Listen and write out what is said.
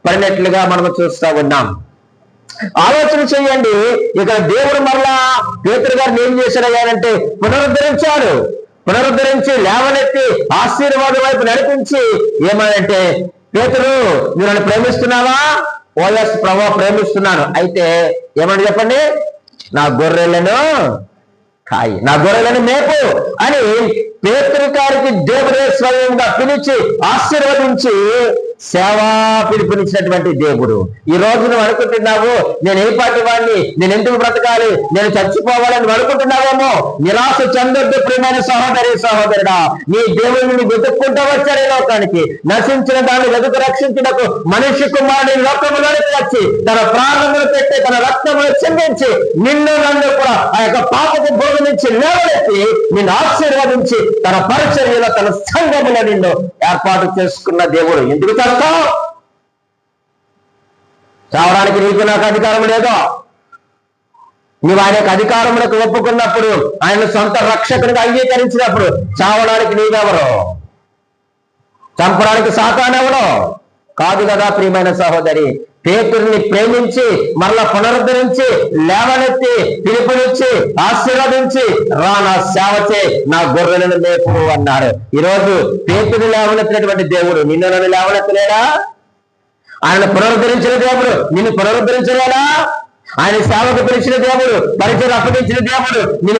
పడినట్లుగా మనము చూస్తా ఉన్నాం. ఆలోచన చేయండి. ఇక దేవుడు మరలా పేతురు గారిని ఏం చేశాడంటే పునరుద్ధరించి లేవనెత్తి ఆశీర్వాదం వైపు నడిపించి ఏమనంటే, పేతురు నువ్వు నన్ను ప్రేమిస్తున్నావా? ఓఎస్ ప్రభు ప్రేమిస్తున్నాను. అయితే ఏమని చెప్పండి, నా గొర్రెలను కాయి, నా గొర్రెలను మేపు అని పేతురు గారికి దేవుడే స్వయంగా పిలిచి ఆశీర్వదించి సేవా పిలుపునిచ్చినటువంటి దేవుడు. ఈ రోజు నువ్వు అనుకుంటున్నావు, నేను ఏ పాటి వాడిని, నేను ఎందుకు బ్రతకాలి, నేను చచ్చిపోవాలని అనుకుంటున్నావేమో. నిరాశ చెందొద్దు ప్రియమైన సహోదరుడా. నీ దేవుడిని వెతుక్కుంటూ వచ్చాడు లోకానికి. నశించిన దాన్ని వెతుకు రక్షించుటకు మనిషి కుమారుని లోకములోకి వచ్చి తన ప్రాణములు పెట్టి తన రక్తములు చెందించి నిన్ను నన్ను కూడా ఆ యొక్క పాపకు భోగ నుంచి లేవనెత్తి నిన్ను ఆశీర్వదించి తన పరిచర్యలో తన సంఘములో నిన్ను ఏర్పాటు చేసుకున్న దేవుడు. ఎందుకు చేస్తావు? చావడానికి నీకు నాకు అధికారం లేదో. నువ్వు ఆయనకు అధికారములకు ఒప్పుకున్నప్పుడు, ఆయన సొంత రక్షకునిగా అంగీకరించినప్పుడు చావడానికి నీవెవరు? చంపడానికి సాతానెవడో కాదు కదా. ప్రియమైన సహోదరి, పేతురుని ప్రేమించి మరలా పునరుద్ధరించి లేవనెత్తి పిలుపునిచ్చి ఆశీర్వదించి రా నా సేవచే నా గొర్రెలను మేపు అన్నాడు. ఈరోజు పేతురుని లేవనెత్తినటువంటి దేవుడు నిన్ను నన్ను లేవనెత్తలేడా? ఆయన పునరుద్ధరించిన దేవుడు నిన్ను పునరుద్ధరించలేడా? ఆయన సేవకు పిలిచిన దేవుడు, పరిచయం అప్పగించిన దేవుడు నిన్ను